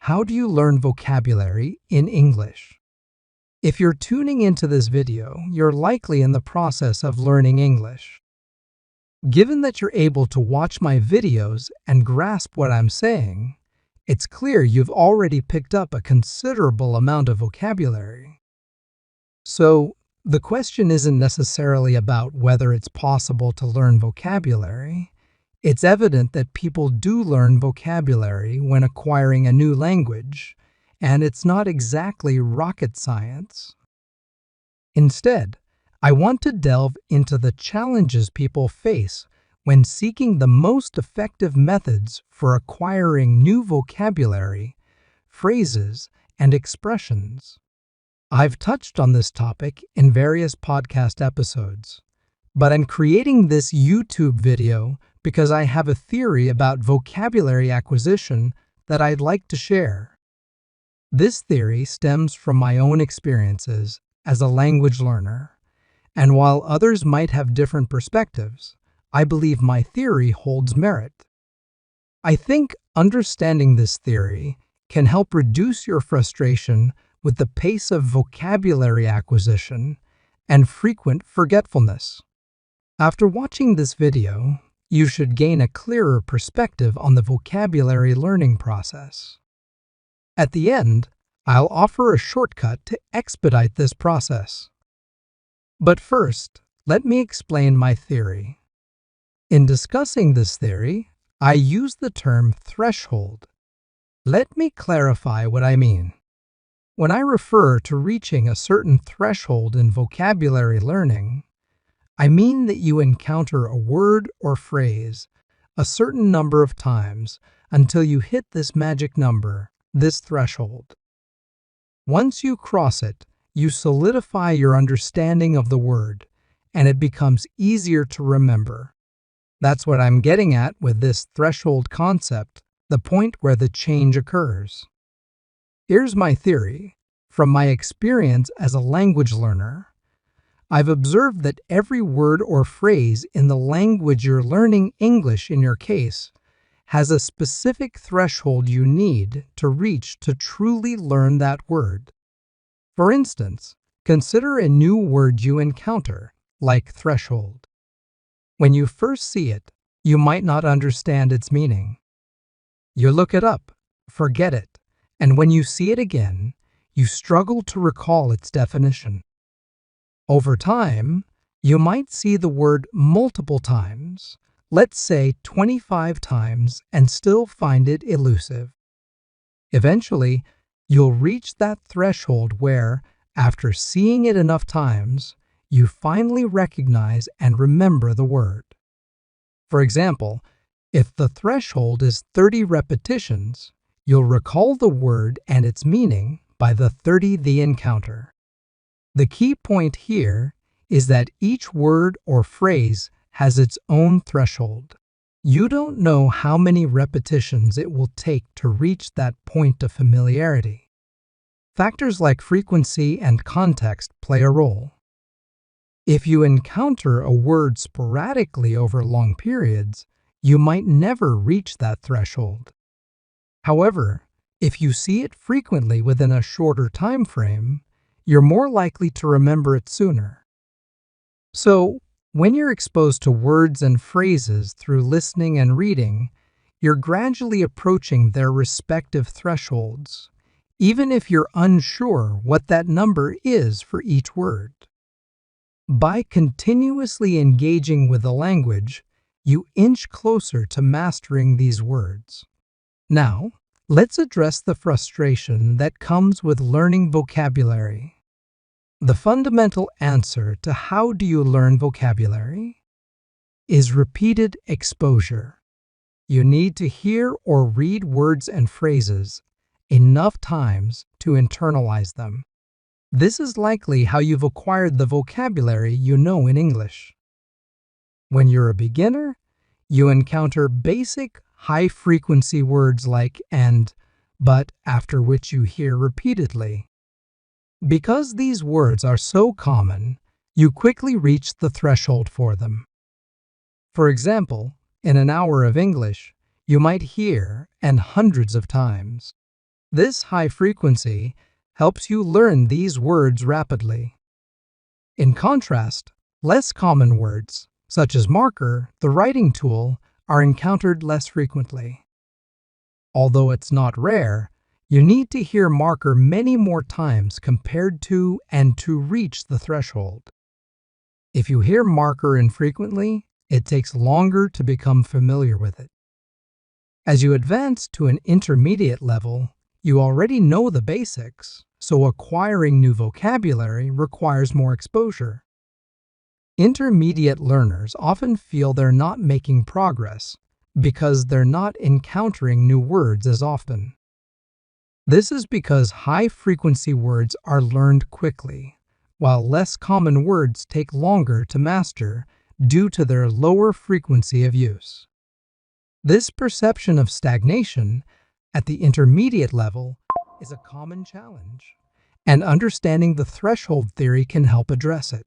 How do you learn vocabulary in English? If you're tuning into this video, you're likely in the process of learning English. Given that you're able to watch my videos and grasp what I'm saying, it's clear you've already picked up a considerable amount of vocabulary. So, the question isn't necessarily about whether it's possible to learn vocabulary. It's evident that people do learn vocabulary when acquiring a new language, and it's not exactly rocket science. Instead, I want to delve into the challenges people face when seeking the most effective methods for acquiring new vocabulary, phrases, and expressions. I've touched on this topic in various podcast episodes, but I'm creating this YouTube video because I have a theory about vocabulary acquisition that I'd like to share. This theory stems from my own experiences as a language learner, and while others might have different perspectives, I believe my theory holds merit. I think understanding this theory can help reduce your frustration with the pace of vocabulary acquisition and frequent forgetfulness. After watching this video, you should gain a clearer perspective on the vocabulary learning process. At the end, I'll offer a shortcut to expedite this process. But first, let me explain my theory. In discussing this theory, I use the term threshold. Let me clarify what I mean. When I refer to reaching a certain threshold in vocabulary learning, I mean that you encounter a word or phrase a certain number of times until you hit this magic number, this threshold. Once you cross it, you solidify your understanding of the word, and it becomes easier to remember. That's what I'm getting at with this threshold concept, the point where the change occurs. Here's my theory. From my experience as a language learner, I've observed that every word or phrase in the language you're learning, English in your case, has a specific threshold you need to reach to truly learn that word. For instance, consider a new word you encounter, like threshold. When you first see it, you might not understand its meaning. You look it up, forget it, and when you see it again, you struggle to recall its definition. Over time, you might see the word multiple times, let's say 25 times, and still find it elusive. Eventually, you'll reach that threshold where, after seeing it enough times, you finally recognize and remember the word. For example, if the threshold is 30 repetitions, you'll recall the word and its meaning by the 30th encounter. The key point here is that each word or phrase has its own threshold. You don't know how many repetitions it will take to reach that point of familiarity. Factors like frequency and context play a role. If you encounter a word sporadically over long periods, you might never reach that threshold. However, if you see it frequently within a shorter time frame, you're more likely to remember it sooner. So, when you're exposed to words and phrases through listening and reading, you're gradually approaching their respective thresholds, even if you're unsure what that number is for each word. By continuously engaging with the language, you inch closer to mastering these words. Now, let's address the frustration that comes with learning vocabulary. The fundamental answer to how do you learn vocabulary is repeated exposure. You need to hear or read words and phrases enough times to internalize them. This is likely how you've acquired the vocabulary you know in English. When you're a beginner, you encounter basic, high-frequency words like and, but, after which you hear repeatedly. Because these words are so common, you quickly reach the threshold for them. For example, in an hour of English, you might hear and hundreds of times. This high frequency helps you learn these words rapidly. In contrast, less common words, such as marker, the writing tool, are encountered less frequently. Although it's not rare, you need to hear marker many more times compared to and to reach the threshold. If you hear marker infrequently, it takes longer to become familiar with it. As you advance to an intermediate level, you already know the basics, so acquiring new vocabulary requires more exposure. Intermediate learners often feel they're not making progress because they're not encountering new words as often. This is because high-frequency words are learned quickly, while less common words take longer to master due to their lower frequency of use. This perception of stagnation at the intermediate level is a common challenge, and understanding the threshold theory can help address it.